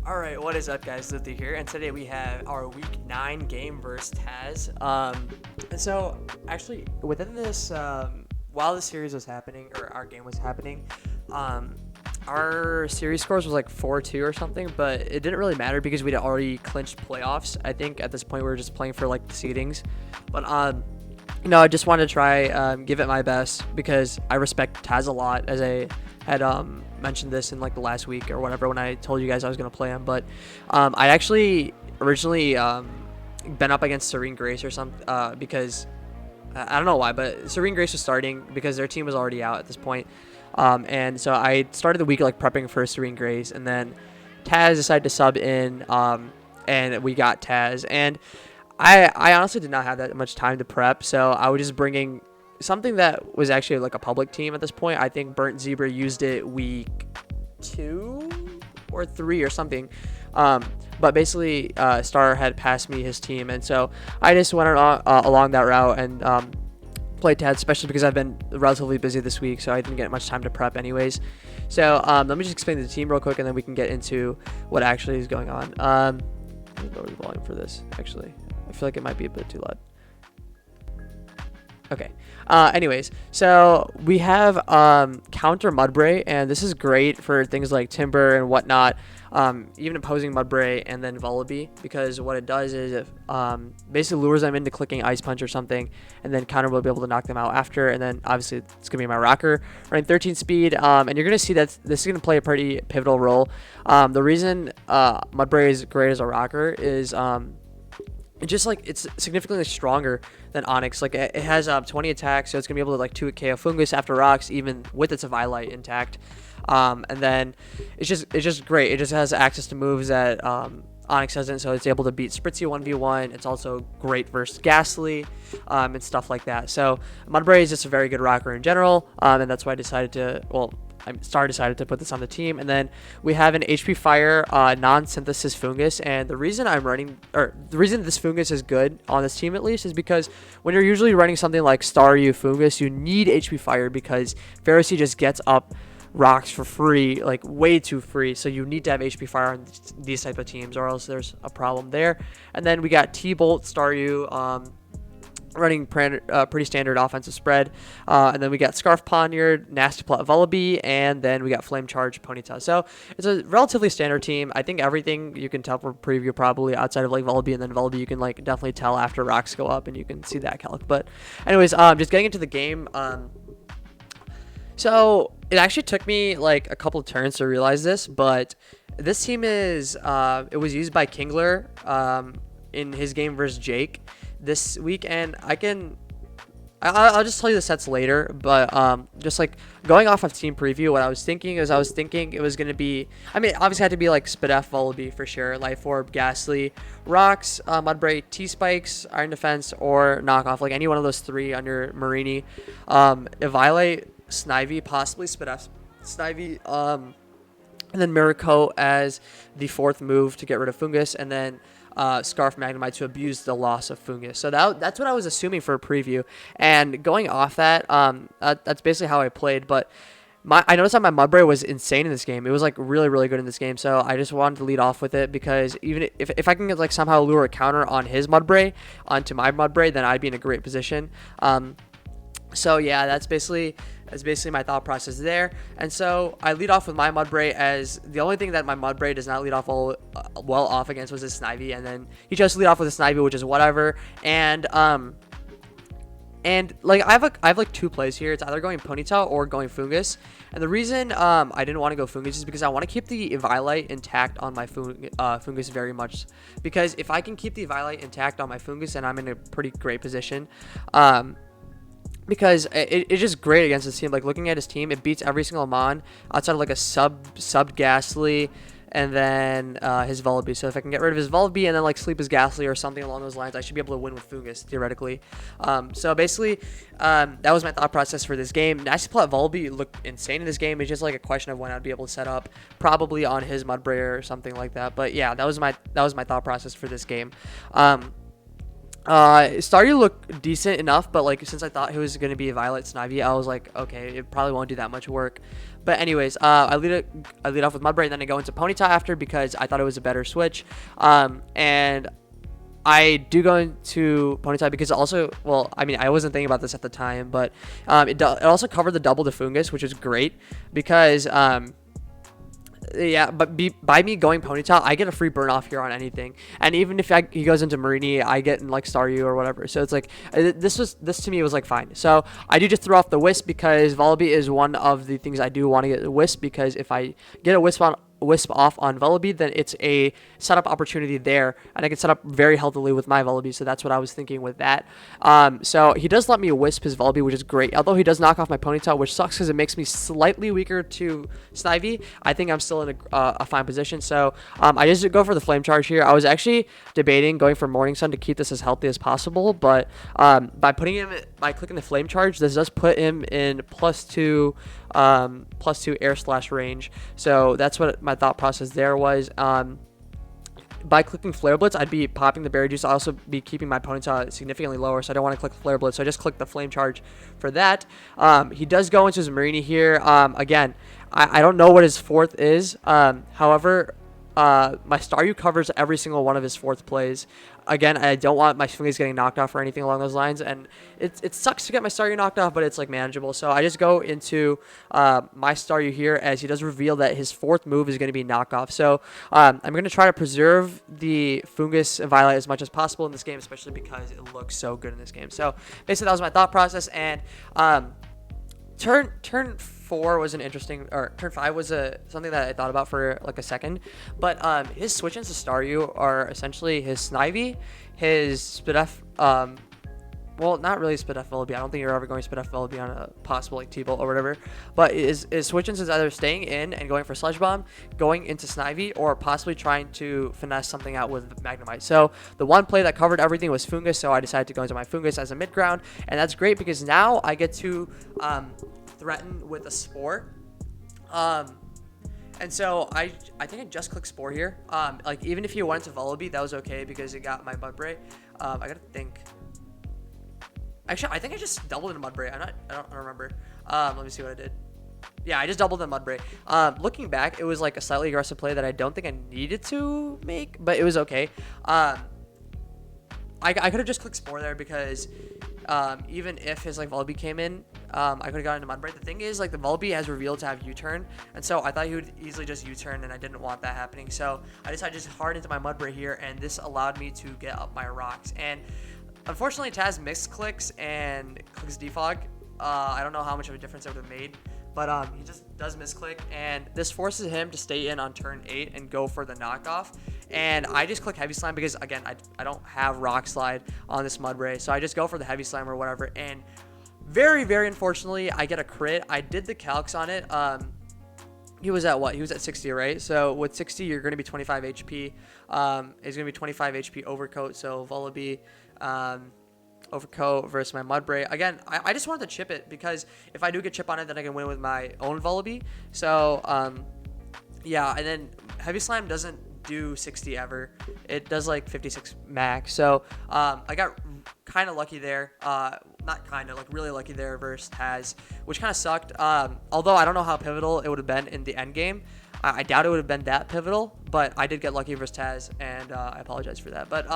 Alright, what is up guys, Luthier here, and today we have our week 9 game versus Tazz. And so, actually, within this, while the series was happening, or our game was happening, our series scores was like 4-2 or something, but it didn't really matter because we'd already clinched playoffs. I think at this point we were just playing for like the seedings. But, I just wanted to try, give it my best because I respect Tazz a lot, as I had mentioned this in like the last week or whatever when I told you guys I was going to play him. But I actually originally been up against Serene Grace or something because I don't know why, but Serene Grace was starting because their team was already out at this point. And so I started the week like prepping for Serene Grace, and then Tazz decided to sub in, and we got Tazz. And I honestly did not have that much time to prep, so I was just bringing something that was actually like a public team at this point. I think Burnt Zebra used it week 2 or 3 or something. But basically, Star had passed me his team, and so I just went along that route and played Tazz, especially because I've been relatively busy this week, so I didn't get much time to prep anyways. So let me just explain the team real quick, and then we can get into what actually is going on. Let me lower the volume for this, actually. I feel like it might be a bit too loud. Okay. Anyways, so we have counter Mudbray, and this is great for things like Timber and whatnot, even opposing Mudbray and then Vullaby, because what it does is it basically lures them into clicking Ice Punch or something, and then counter will be able to knock them out after, and then obviously it's going to be my rocker running 13 speed, and you're going to see that this is going to play a pretty pivotal role. The reason Mudbray is great as a rocker is it's significantly stronger than Onyx. Like it has 20 attacks, so it's gonna be able to like 2 KO Fungus after rocks, even with its Evilite intact. And then it's just great. It just has access to moves that Onyx doesn't, so it's able to beat Spritzy 1v1. It's also great versus Ghastly and stuff like that. So Mudbray is just a very good rocker in general, and that's why I decided to Star decided to put this on the team. And then we have an HP Fire non-synthesis Fungus, and the reason the reason this Fungus is good on this team at least is because when you're usually running something like Staryu Fungus, you need HP Fire because Pharisee just gets up rocks for free, like way too free, so you need to have HP Fire on these type of teams or else there's a problem there. And then we got T-Bolt Staryu running pretty standard offensive spread, and then we got Scarf Poniard, Nasty Plot Vullaby, and then we got Flame Charge Ponyta. So it's a relatively standard team. I think everything you can tell from preview probably outside of like Vullaby, and then Vullaby you can like definitely tell after rocks go up and you can see that calc. But anyways, just getting into the game. So it actually took me like a couple of turns to realize this, but this team is it was used by Kingler in his game versus Jake this week, and I'll just tell you the sets later, but just like going off of team preview, what I was thinking it was going to be, obviously had to be like Spadef, Vullaby for sure, Life Orb, Ghastly, Rocks, Mudbray, T-Spikes, Iron Defense, or Knockoff, like any one of those 3 on your Marini, Evilite, Snivy, possibly Spadef, Snivy, and then Miracle as the 4th move to get rid of Fungus, and then Scarf Magnemite to abuse the loss of Fungus. So that's what I was assuming for a preview, and going off that, that's basically how I played. But I noticed that my Mudbray was insane in this game. It was like really, really good in this game, so I just wanted to lead off with it because even if I can get like somehow lure a counter on his Mudbray onto my Mudbray, then I'd be in a great position. So yeah, that's basically my thought process there. And so I lead off with my Mudbray, as the only thing that my Mudbray does not lead off well off against was his Snivy, and then he chose to lead off with a Snivy, which is whatever. And like I have like 2 plays here. It's either going Ponyta or going Fungus. And the reason I didn't want to go Fungus is because I want to keep the Evilite intact on my Fungus very much. Because if I can keep the Evilite intact on my Fungus, then I'm in a pretty great position. Because it's just great against this team. Like looking at his team, it beats every single Mon outside of like a sub Ghastly and then his Vullaby. So if I can get rid of his Vullaby and then like sleep his Ghastly or something along those lines, I should be able to win with Fungus theoretically. So basically, that was my thought process for this game. Nasty Plot Vullaby looked insane in this game. It's just like a question of when I'd be able to set up, probably on his Mudbray or something like that. But yeah, that was my thought process for this game. Staryu looked decent enough, but like since I thought he was going to be a Violet Snivy, I was like, okay, it probably won't do that much work. But anyways, I lead off with Mudbray, and then I go into Ponyta after because I thought it was a better switch. And I do go into Ponyta because also, well, I mean, I wasn't thinking about this at the time, but it also covered the double Defungus, which is great because yeah, but by me going Ponyta, I get a free burn off here on anything, and even if he goes into Marini, I get in like Staryu or whatever. So it's like this to me was like fine. So I do just throw off the Wisp because Vullaby is one of the things I do want to get a Wisp, because if I get a Wisp off on Vullaby, then it's a setup opportunity there, and I can set up very healthily with my Vullaby. So that's what I was thinking with that. So he does let me Wisp his Vullaby, which is great. Although he does knock off my Ponyta, which sucks because it makes me slightly weaker to Snivy. I think I'm still in a fine position. So I just go for the Flame Charge here. I was actually debating going for Morning Sun to keep this as healthy as possible, but by clicking the Flame Charge, this does put him in +2 air / range. So that's what my thought process there was. By clicking Flare Blitz, I'd be popping the Berry Juice. I'd also be keeping my Ponyta significantly lower, so I don't want to click Flare Blitz, so I just click the Flame Charge for that. He does go into his Marini here. Again, I don't know what his fourth is. However, my Staryu covers every single one of his fourth plays. Again, I don't want my Fungus getting knocked off or anything along those lines, and it sucks to get my Staryu knocked off, but it's like manageable. So I just go into my Staryu here, as he does reveal that his fourth move is going to be knockoff. So I'm going to try to preserve the Fungus and Violet as much as possible in this game, especially because it looks so good in this game. So basically that was my thought process, and turn 4 was an interesting, or turn 5 was something that I thought about for like a second. But his switch ins to Staryu are essentially his Snivy, his Spidef, well, not really Spidef Vullaby. I don't think you're ever going Spidef Vullaby on a possible like T-Bolt or whatever. But his switch ins is either staying in and going for Sludge Bomb, going into Snivy, or possibly trying to finesse something out with Magnemite. So the one play that covered everything was Fungus, so I decided to go into my Fungus as a mid ground, and that's great because now I get to threaten with a Spore. And so I think I just clicked Spore here. Like even if you went to Vullaby, that was okay because it got my Mudbray. I gotta think. Actually, I think I just doubled in Mudbray. I don't remember. Let me see what I did. Yeah, I just doubled in Mudbray. Looking back, it was like a slightly aggressive play that I don't think I needed to make, but it was okay. I could have just clicked Spore there because even if his like Vullaby came in, I could have gotten into Mudbray. The thing is, like, the Vullaby has revealed to have U-turn, and so I thought he would easily just U-turn, and I didn't want that happening. So I decided to just hard into my Mudbray here, and this allowed me to get up my rocks. And unfortunately, Tazz misclicks and clicks Defog. I don't know how much of a difference it would have made, but he just does misclick, and this forces him to stay in on turn 8 and go for the knockoff. And I just click Heavy Slime because, again, I don't have Rock Slide on this Mudbray, so I just go for the Heavy Slime or whatever. And very, very unfortunately, I get a crit. I did the calcs on it. He was at what? He was at 60, right? So with 60, you're going to be 25 HP. It's going to be 25 HP Overcoat, so Vullaby, Overcoat versus my Mudbray. Again, I just wanted to chip it because if I do get chip on it, then I can win with my own Vullaby. So, yeah, and then Heavy Slime doesn't do 60 ever. It does like 56 max. So, I got kind of lucky there. Not kind of, like really lucky there versus Tazz, which kind of sucked. Although I don't know how pivotal it would have been in the end game. I doubt it would have been that pivotal, but I did get lucky versus Tazz, and I apologize for that. But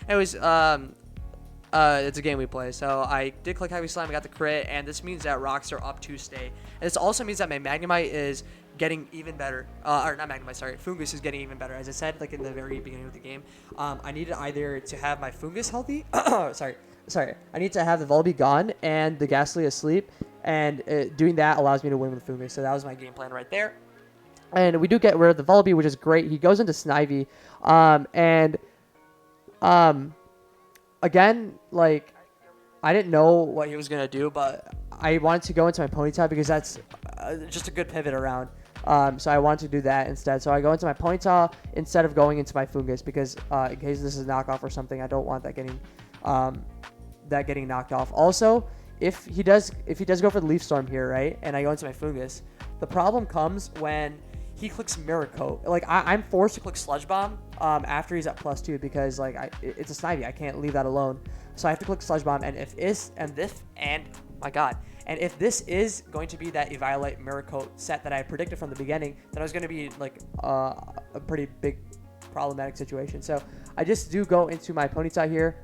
anyways, it's a game we play, so I did click Heavy Slime, I got the crit, and this means that rocks are up to stay. And this also means that my Magnemite is getting even better, or not Magnemite, sorry, Fungus is getting even better. As I said, like in the very beginning of the game, I needed either to have my Fungus healthy, sorry, I need to have the Vullaby gone and the Ghastly asleep, and doing that allows me to win with Fungus. So that was my game plan right there. And we do get rid of the Vullaby, which is great. He goes into Snivy, again, like, I didn't know what he was going to do, but I wanted to go into my Ponyta because that's just a good pivot around. So I wanted to do that instead. So I go into my Ponyta instead of going into my Fungus because in case this is a knockoff or something, I don't want that getting knocked off. Also, if he does go for the Leaf Storm here, right, and I go into my Fungus, the problem comes when he clicks Mirror Coat. Like, I'm forced to click Sludge Bomb after he's at +2 because, like, it's a Snivy. I can't leave that alone. So I have to click Sludge Bomb, and And if this is going to be that Eviolite Mirror Coat set that I predicted from the beginning, then it was going to be like a pretty big problematic situation. So I just do go into my Ponyta here,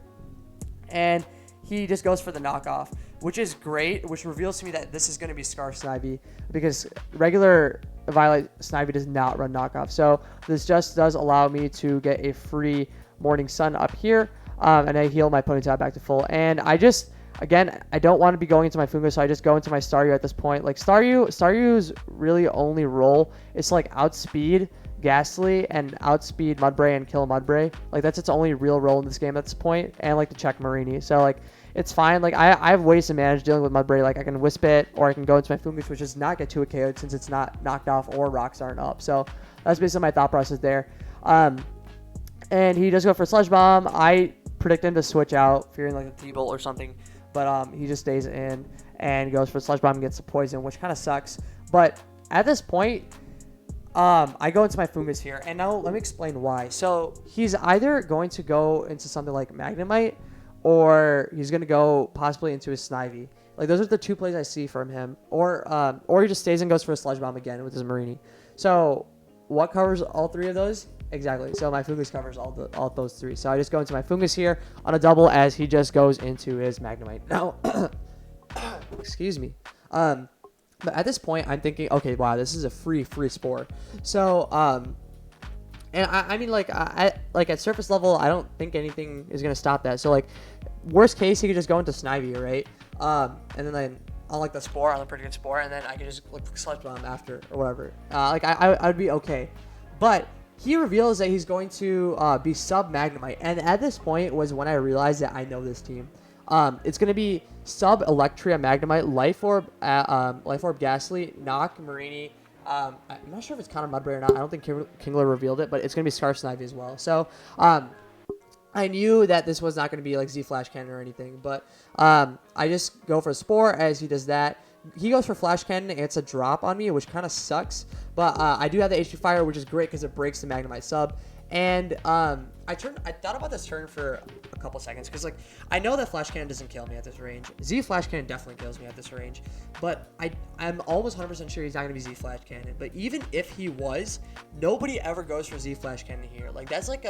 and he just goes for the knockoff, which is great, which reveals to me that this is going to be Scarf Snivy, because regular Violet Snivy does not run knockoff. So this just does allow me to get a free Morning Sun up here, and I heal my Ponyta back to full. And I just, again, I don't want to be going into my Fungus, so I just go into my Staryu at this point. Like Staryu's really only role is to like outspeed Ghastly and outspeed Mudbray and kill Mudbray. Like that's its only real role in this game at this point, and like to check Marini. So like it's fine. Like I have ways to manage dealing with Mudbray. Like I can Wisp it, or I can go into my Fungus, which does not get 2 KO'd since it's not knocked off or rocks aren't up. So that's basically my thought process there. And he does go for Sludge Bomb. I predict him to switch out, fearing like a T-Bolt or something, but he just stays in and goes for Sludge Bomb and gets the poison, which kind of sucks. But at this point, I go into my Fungus here, and now let me explain why. So he's either going to go into something like Magnemite, or he's going to go possibly into his Snivy. Like those are the 2 plays I see from him, or he just stays and goes for a Sludge Bomb again with his Marini. So what covers all 3 of those? Exactly. So my Fungus covers all those 3. So I just go into my Fungus here on a double as he just goes into his Magnemite. Now, excuse me. But at this point, I'm thinking, okay, wow, this is a free Spore. So, and I mean, like, like at surface level, I don't think anything is gonna stop that. So, like, worst case, he could just go into Snivy, right? And then on like the Spore, on the pretty good Spore, and then I could just like Sludge Bomb after or whatever. Like, I'd be okay. But he reveals that he's going to be sub Magnemite, and at this point was when I realized that I know this team. It's going to be sub Electria Magnemite, Life Orb Ghastly, Knock, Marini. I'm not sure if it's Counter Mudbray or not. I don't think Kingler revealed it, but it's going to be Scarf Snivy as well. So I knew that this was not going to be like Z Flash Cannon or anything, but I just go for Spore as he does that. He goes for Flash Cannon, and it's a drop on me, which kind of sucks. But I do have the HP Fire, which is great because it breaks the Magnemite sub. And I thought about this turn for a couple seconds because like I know that Flash Cannon doesn't kill me at this range. Z Flash Cannon definitely kills me at this range, but I'm almost 100% sure he's not gonna be Z Flash Cannon. But even if he was, nobody ever goes for Z Flash Cannon here. Like that's like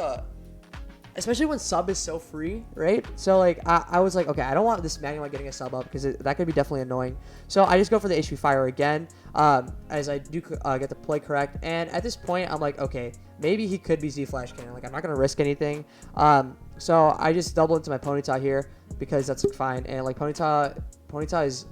especially when sub is so free, right? So like I was like, okay, I don't want this Magnemite getting a sub up because that could be definitely annoying. So I just go for the HP Fire again, as I do get the play correct. And at this point, I'm like, okay, maybe he could be Z Flash Cannon. Like I'm not gonna risk anything. So I just double into my Ponyta here because that's fine. And like Ponyta is.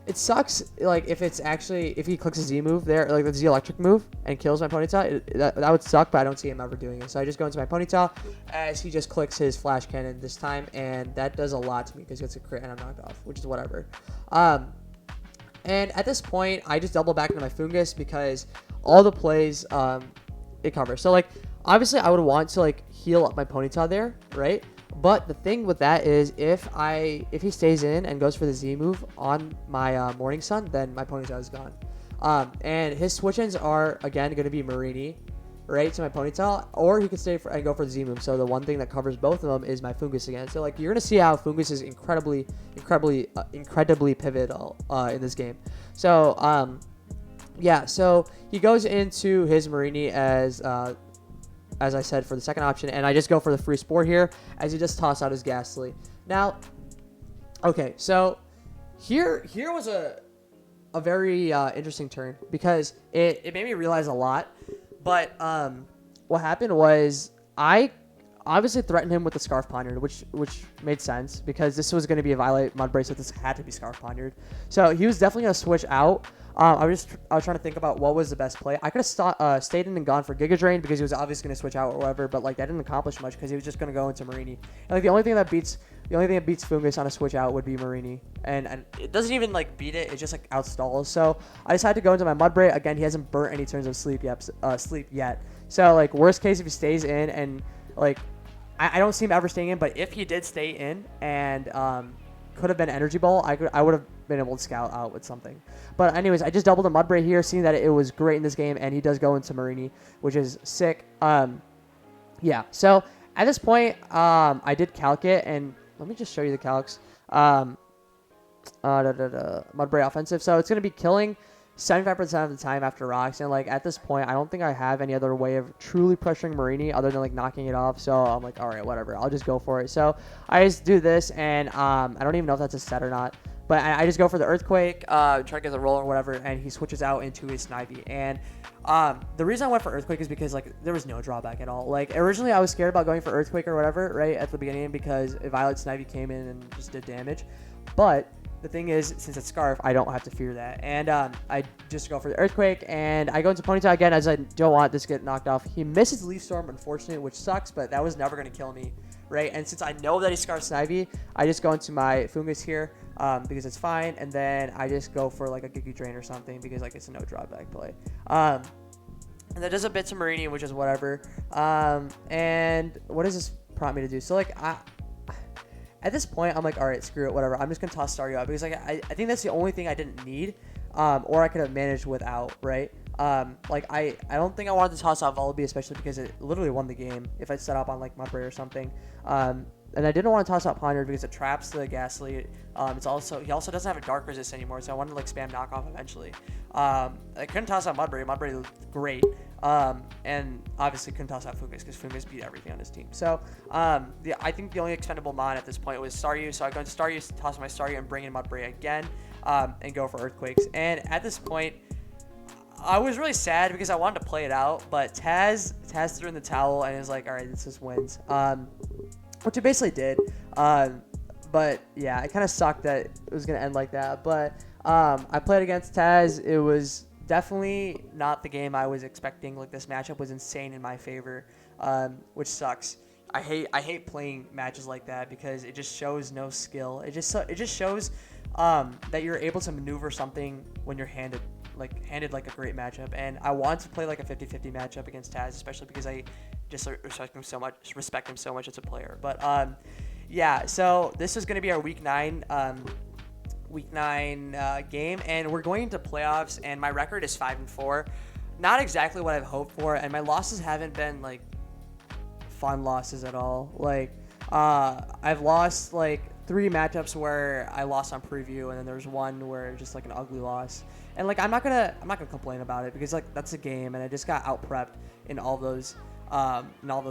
It sucks, like, if he clicks a Z move there, like the Z electric move, and kills my Ponyta, that would suck, but I don't see him ever doing it. So I just go into my Ponyta as he just clicks his Flash Cannon this time, and that does a lot to me because it's a crit and I'm knocked off, which is whatever. And at this point, I just double back into my Fungus because all the plays it covers. So, like, obviously I would want to, like, heal up my Ponyta there, right? But the thing with that is if he stays in and goes for the Z move on my Morning Sun, then my Ponyta is gone. And his switch-ins are, again, going to be Marini, right, to my Ponyta, or he could stay and go for the Z move. So the one thing that covers both of them is my Fungus again. So, like, you're going to see how Fungus is incredibly pivotal in this game. So, yeah, so he goes into his Marini as I said, for the second option, and I just go for the free Spore here as he just toss out his Ghastly. Now, okay, so here was a very interesting turn because it made me realize a lot. But what happened was I obviously threatened him with the Scarf Poniard, which made sense because this was going to be a Violet Mudbray, so this had to be Scarf Poniard. So he was definitely going to switch out. I was trying to think about what was the best play. I could have stayed in and gone for Giga Drain because he was obviously going to switch out or whatever, but like that didn't accomplish much because he was just going to go into Marini. And like the only thing that beats Fungus on a switch out would be Marini, and it doesn't even like beat it. It just like outstalls. So I decided to go into my Mudbray again. He hasn't burnt any turns of sleep yet. So like worst case if he stays in and like I don't see him ever staying in, but if he did stay in and could have been Energy Ball, I would have been able to scout out with something. But anyways, I just doubled the Mudbray here, seeing that it was great in this game, and he does go into Marini, which is sick. Yeah, so at this point, I did calc it, and let me just show you the calcs. Mudbray offensive. So it's going to be killing 75% of the time after rocks. And like at this point, I don't think I have any other way of truly pressuring Marini other than like knocking it off. So I'm like, all right, whatever. I'll just go for it. So I just do this, and I don't even know if that's a set or not. But I just go for the Earthquake, try to get the roll or whatever, and he switches out into his Snivy. And the reason I went for Earthquake is because like there was no drawback at all. Like originally I was scared about going for Earthquake or whatever, right, at the beginning because Violet Snivy came in and just did damage. But the thing is, since it's Scarf, I don't have to fear that. And I just go for the Earthquake, and I go into Ponytail again as I don't want this to get knocked off. He misses Leaf Storm, unfortunately, which sucks, but that was never going to kill me, right? And since I know that he Scarf Snivy, I just go into my Fungus here because it's fine, and then I just go for like a Giga Drain or something because like it's a no drawback play. And that does a bit to Marini, which is whatever. And what does this prompt me to do? So like at this point, I'm like, all right, screw it, whatever. I'm just going to toss Staryu out because like I think that's the only thing I didn't need or I could have managed without, right? Like, I don't think I wanted to toss out Volibee, especially because it literally won the game if I set up on, like, Mudbray or something. And I didn't want to toss out Ponder because it traps the Ghastly. He also doesn't have a Dark Resist anymore, so I wanted to, like, spam knockoff eventually. I couldn't toss out Mudbray. Mudbray looked great. And obviously couldn't toss out Fungus because Fungus beat everything on his team. So I think the only expendable mon at this point was Staryu. So I go into Staryu, toss my Staryu, and bring in Mudbray again and go for Earthquakes. And at this point, I was really sad because I wanted to play it out, but Tazz threw in the towel and was like, all right, this just wins. Which it basically did. But yeah, it kind of sucked that it was going to end like that. But I played against Tazz. It was definitely not the game I was expecting. Like, this matchup was insane in my favor, which sucks. I hate playing matches like that because it just shows no skill. It just shows that you're able to maneuver something when you're handed like a great matchup. And I want to play like a 50-50 matchup against Tazz, especially because I just respect him so much as a player. But yeah, so this is going to be our week 9 game, and we're going into playoffs, and my record is 5-4. Not exactly what I've hoped for, and my losses haven't been like fun losses at all. Like I've lost like 3 matchups where I lost on preview, and then there's one where just like an ugly loss. And like I'm not gonna complain about it because like that's a game, and I just got out prepped in all those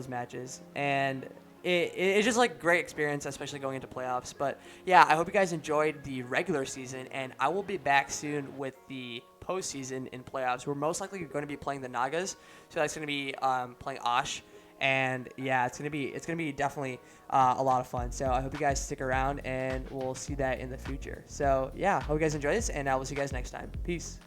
matches, and it's just like great experience, especially going into playoffs. But yeah, I hope you guys enjoyed the regular season, and I will be back soon with the postseason in playoffs. We're most likely going to be playing the Nagas, so that's going to be playing Osh. And yeah, it's gonna be definitely a lot of fun. So I hope you guys stick around, and we'll see that in the future. So yeah, hope you guys enjoy this, and I will see you guys next time. Peace.